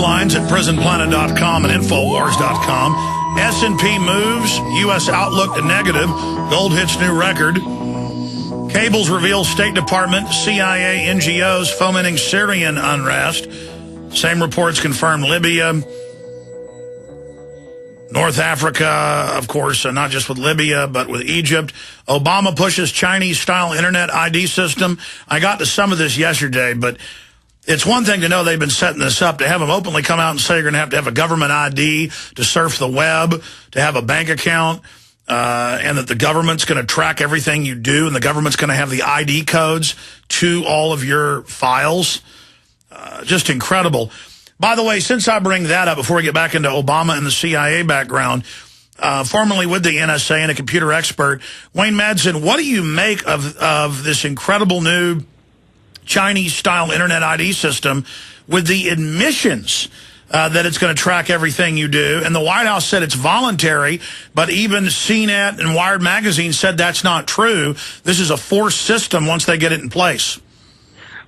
headlines at prisonplanet.com and infowars.com. S&P moves, U.S. outlook to negative. Gold hits new record. Cables reveal State Department, CIA, NGOs fomenting Syrian unrest. Same reports confirm Libya. North Africa, of course, not just with Libya, but with Egypt. Obama pushes Chinese-style internet ID system. I got to some of this yesterday, but it's one thing to know they've been setting this up. To have them openly come out and say you're going to have a government ID to surf the web, to have a bank account, and that the government's going to track everything you do, and the government's going to have the ID codes to all of your files. Just incredible. By the way, since I bring that up, before we get back into Obama and the CIA background, formerly with the NSA and a computer expert, Wayne-Madsen, what do you make of this incredible new Chinese-style internet ID system with the admissions that it's going to track everything you do? And the White House said it's voluntary, but even CNET and Wired Magazine said that's not true. This is a forced system once they get it in place.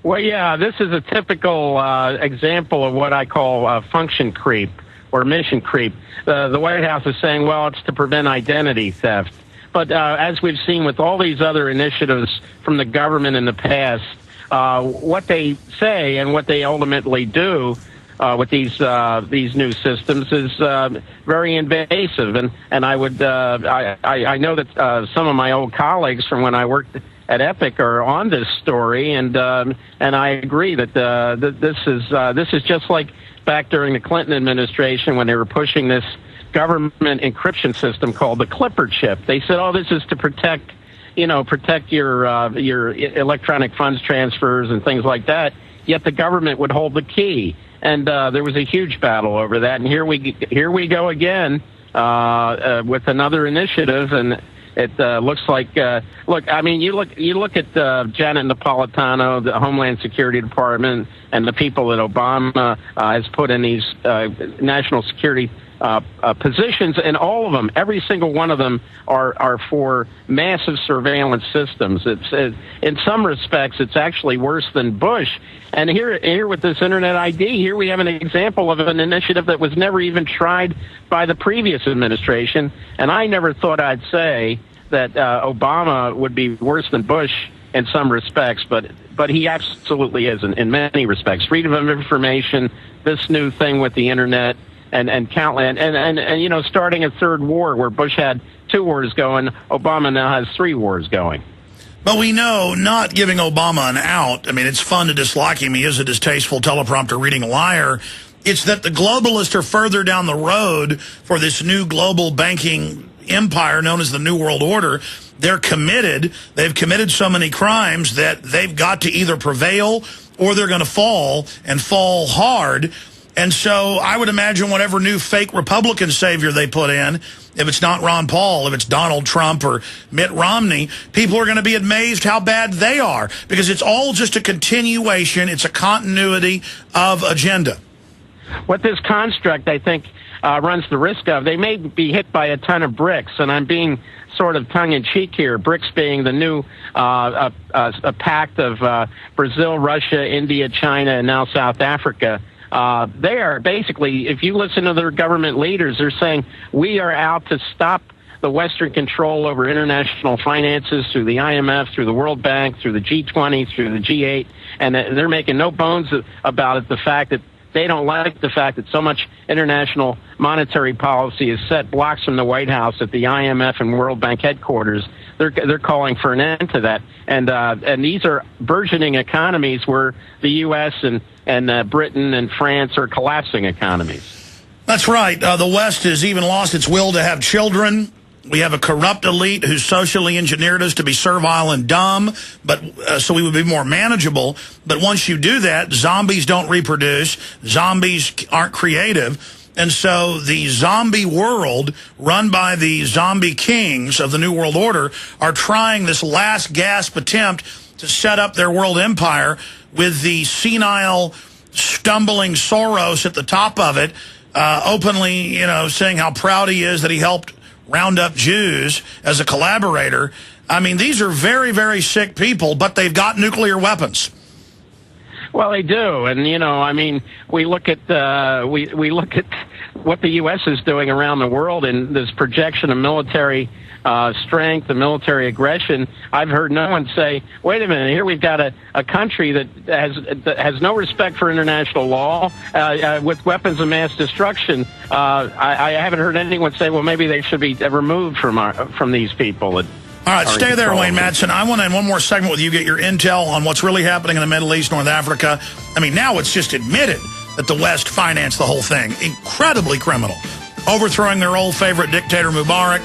Well, yeah, this is a typical example of what I call function creep or mission creep. The White House is saying, well, it's to prevent identity theft. But as we've seen with all these other initiatives from the government in the past, what they say and what they ultimately do with these new systems is very invasive. And I would I know that some of my old colleagues from when I worked at Epic are on this story, and I agree that this is just like back during the Clinton administration when they were pushing this government encryption system called the Clipper chip. They said, "Oh, this is to protect your electronic funds transfers and things like that." Yet the government would hold the key, and there was a huge battle over that. And here we go again with another initiative, and it looks like, look, I mean, you look at Janet Napolitano, the Homeland Security Department, and the people that Obama has put in these national security positions, and all of them, every single one of them are for massive surveillance systems. It's in some respects, it's actually worse than Bush. And here with this Internet ID, here we have an example of an initiative that was never even tried by the previous administration. And I never thought I'd say that Obama would be worse than Bush in some respects, but he absolutely is in many respects. Freedom of information, this new thing with the Internet, and countless, and you know, starting a third war where Bush had 2 wars going, Obama now has 3 wars going. But we know, not giving Obama an out, I mean, it's fun to dislike him. He is a distasteful teleprompter reading liar. It's that the globalists are further down the road for this new global banking empire known as the New World Order. They're committed. They've committed so many crimes that they've got to either prevail or they're going to fall, and fall hard. And so I would imagine whatever new fake Republican savior they put in, if it's not Ron Paul, if it's Donald Trump or Mitt Romney, people are going to be amazed how bad they are, because it's all just a continuation. It's a continuity of agenda. What this construct, I think, runs the risk of, they may be hit by a ton of bricks, and I'm being sort of tongue-in-cheek here, BRICS being the new a pact of Brazil, Russia, India, China, and now South Africa. They are basically, if you listen to their government leaders, they're saying we are out to stop the Western control over international finances through the IMF, through the World Bank, through the G20, through the G8, and they're making no bones about it, the fact that they don't like the fact that so much international monetary policy is set blocks from the White House at the IMF and World Bank headquarters. They're calling for an end to that. And these are burgeoning economies where the U.S. and Britain and France are collapsing economies. That's right. The West has even lost its will to have children. We have a corrupt elite who socially engineered us to be servile and dumb, but so we would be more manageable. But once you do that, zombies don't reproduce. Zombies aren't creative. And so the zombie world, run by the zombie kings of the New World Order, are trying this last gasp attempt to set up their world empire with the senile, stumbling Soros at the top of it, openly, you know, saying how proud he is that he helped round up Jews as a collaborator. I mean, these are very, very sick people, but they've got nuclear weapons. Well, they do, and I mean, we look at we look at what the U.S. is doing around the world, and this projection of military strength and military aggression. I've heard no one say, "Wait a minute, here we've got a country that has no respect for international law with weapons of mass destruction." I haven't heard anyone say, "Well, maybe they should be removed from these people." All right, stay there, Wayne-Madsen. I want to, in one more segment with you, get your intel on what's really happening in the Middle East, North Africa. I mean, now it's just admitted that the West financed the whole thing. Incredibly criminal. Overthrowing their old favorite dictator, Mubarak.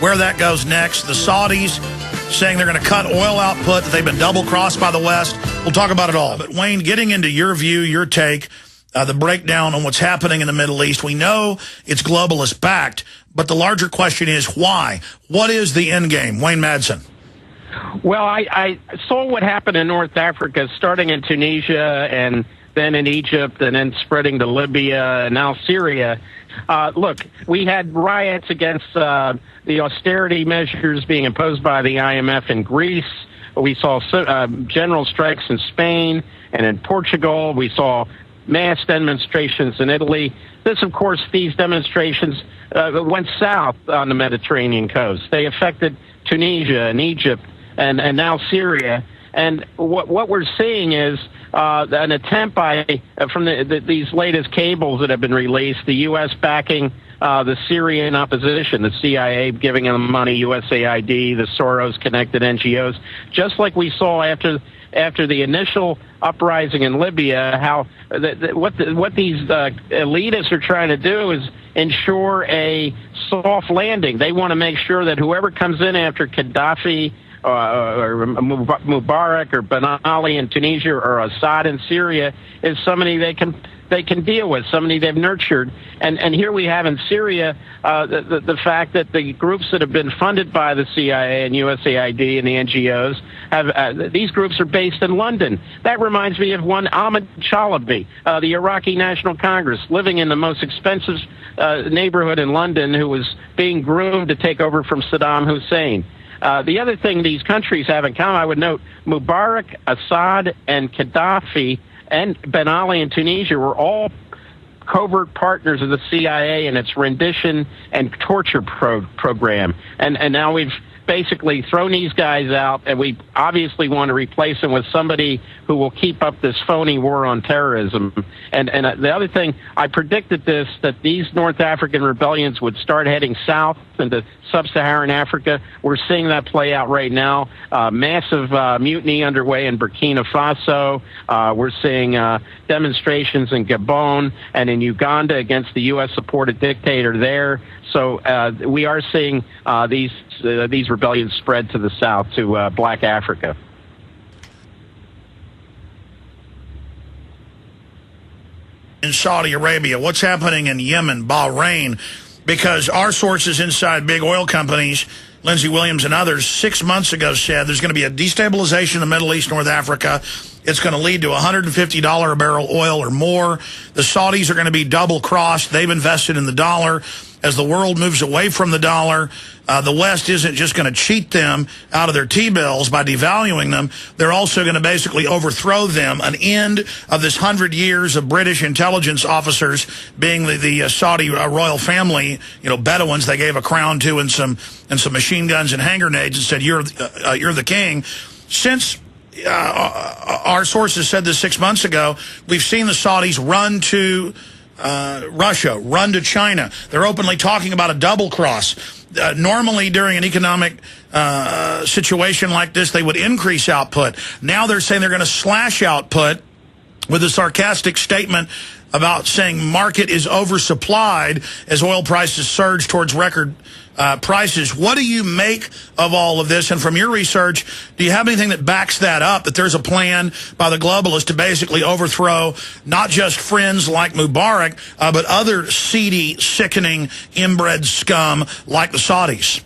Where that goes next. The Saudis saying they're going to cut oil output, that they've been double-crossed by the West. We'll talk about it all. But, Wayne, getting into your view, your take, the breakdown on what's happening in the Middle East. We know it's globalist-backed, but the larger question is why? What is the end game? Wayne-Madsen. Well, I saw what happened in North Africa, starting in Tunisia and then in Egypt and then spreading to Libya and now Syria. Look, we had riots against the austerity measures being imposed by the IMF in Greece. We saw general strikes in Spain and in Portugal. We saw mass demonstrations in Italy. This, of course, these demonstrations went south on the Mediterranean coast. They affected Tunisia and Egypt and now Syria. And what we're seeing is an attempt from these latest cables that have been released, the U.S. backing the Syrian opposition, the CIA giving them money, USAID, the Soros-connected NGOs, just like we saw after the initial uprising in Libya. How what these elitists are trying to do is ensure a soft landing. They want to make sure that whoever comes in after Gaddafi or Mubarak or Ben Ali in Tunisia or Assad in Syria is somebody they can deal with, somebody they've nurtured. And here we have in Syria the fact that the groups that have been funded by the CIA and USAID and the NGOs have these groups are based in London. That reminds me of one Ahmed Chalabi, the Iraqi National Congress, living in the most expensive neighborhood in London, who was being groomed to take over from Saddam Hussein. The other thing these countries have in common, I would note, Mubarak, Assad, and Gaddafi, and Ben Ali in Tunisia were all covert partners of the CIA in its rendition and torture program. And now we've basically thrown these guys out, and we obviously want to replace them with somebody who will keep up this phony war on terrorism. And the other thing, I predicted this, that these North African rebellions would start heading south into sub-Saharan Africa. We're seeing that play out right now. Massive mutiny underway in Burkina Faso. We're seeing demonstrations in Gabon and in Uganda against the U.S.-supported dictator there. So we are seeing these rebellions spread to the south, to Black Africa. In Saudi Arabia, what's happening in Yemen, Bahrain? Because our sources inside big oil companies, Lindsey Williams and others, 6 months ago said there's going to be a destabilization in the Middle East, North Africa. It's going to lead to $150 a barrel oil or more. The Saudis are going to be double-crossed. They've invested in the dollar. As the world moves away from the dollar, the West isn't just going to cheat them out of their T-bills by devaluing them. They're also going to basically overthrow them. An end of this 100 years of British intelligence officers being the Saudi royal family, Bedouins they gave a crown to and some machine guns and hand grenades and said, you're the king. Since our sources said this 6 months ago, we've seen the Saudis run to Russia, run to China. They're openly talking about a double cross. Normally, during an economic situation like this, they would increase output. Now they're saying they're going to slash output with a sarcastic statement about saying market is oversupplied as oil prices surge towards record prices. What do you make of all of this? And from your research, do you have anything that backs that up, that there's a plan by the globalists to basically overthrow not just friends like Mubarak, but other seedy, sickening, inbred scum like the Saudis?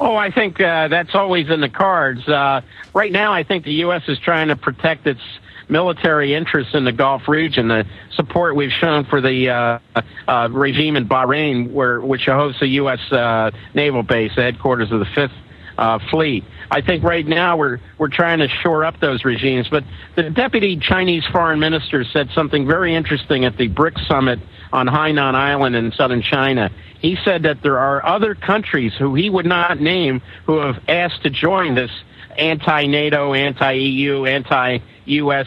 Oh, I think that's always in the cards. Right now, I think the U.S. is trying to protect its military interests in the Gulf region. The support we've shown for the regime in Bahrain, which hosts a U.S. naval base, the headquarters of the 5th fleet. I think right now we're trying to shore up those regimes. But the deputy Chinese foreign minister said something very interesting at the BRICS summit on Hainan Island in southern China. He said that there are other countries who he would not name who have asked to join this anti-NATO, anti-EU, anti-U.S.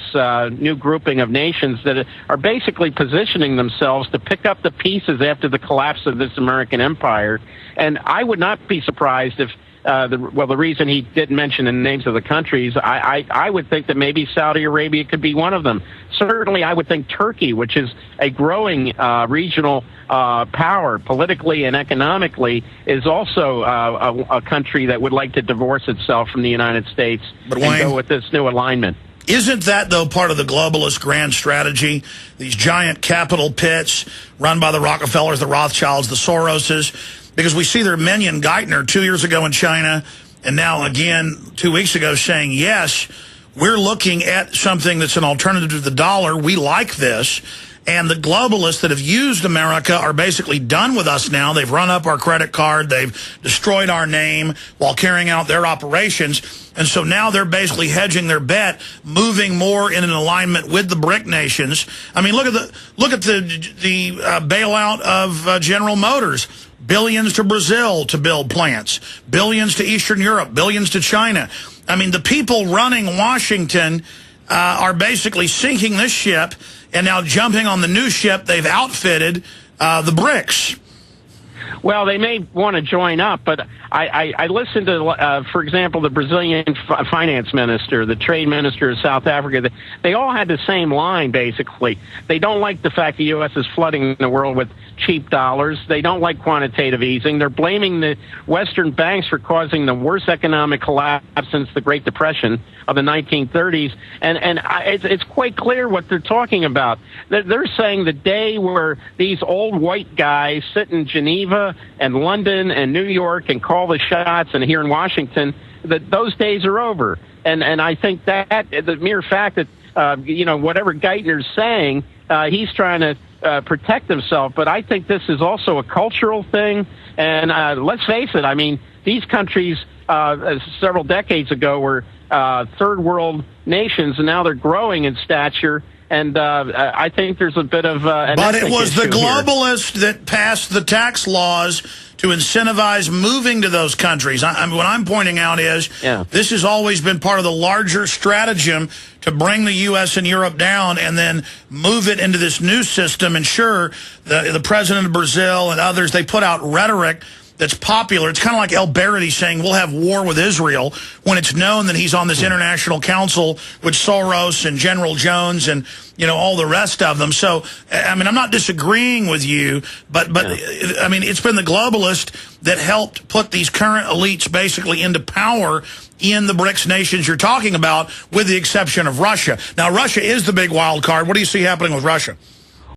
New grouping of nations that are basically positioning themselves to pick up the pieces after the collapse of this American empire. And I would not be surprised if the reason he didn't mention the names of the countries, I would think that maybe Saudi Arabia could be one of them. Certainly, I would think Turkey, which is a growing regional power politically and economically, is also a country that would like to divorce itself from the United States and go with this new alignment. Isn't that, though, part of the globalist grand strategy? These giant capital pits run by the Rockefellers, the Rothschilds, the Soroses. Because we see their minion, Geithner, 2 years ago in China, and now again 2 weeks ago saying, yes, we're looking at something that's an alternative to the dollar. We like this. And the globalists that have used America are basically done with us now. They've run up our credit card. They've destroyed our name while carrying out their operations. And so now they're basically hedging their bet, moving more in an alignment with the BRIC nations. I mean, look at the bailout of General Motors. Billions to Brazil to build plants. Billions to Eastern Europe. Billions to China. I mean, the people running Washington are basically sinking this ship and now jumping on the new ship they've outfitted, the BRICS. Well, they may want to join up, but I listened to, for example, the Brazilian finance minister, the trade minister of South Africa. They all had the same line, basically. They don't like the fact the U.S. is flooding the world with cheap dollars. They don't like quantitative easing. They're blaming the Western banks for causing the worst economic collapse since the Great Depression of the 1930s. And it's quite clear what they're talking about. They're saying the day where these old white guys sit in Geneva and London and New York and call the shots, and here in Washington, that those days are over. And I think that the mere fact that whatever Geithner's saying, he's trying to protect himself. But I think this is also a cultural thing. And let's face it, I mean, these countries several decades ago were third world nations, and now they're growing in stature. And I think there's a bit of but it was the globalists that passed the tax laws to incentivize moving to those countries. What I'm pointing out is this has always been part of the larger stratagem to bring the U.S. and Europe down and then move it into this new system. And sure, the president of Brazil and others, they put out rhetoric that's popular. It's kind of like El Barity saying we'll have war with Israel when it's known that he's on this international council with Soros and General Jones and, all the rest of them. So, I mean, I'm not disagreeing with you, but I mean, it's been the globalist that helped put these current elites basically into power in the BRICS nations you're talking about, with the exception of Russia. Now, Russia is the big wild card. What do you see happening with Russia?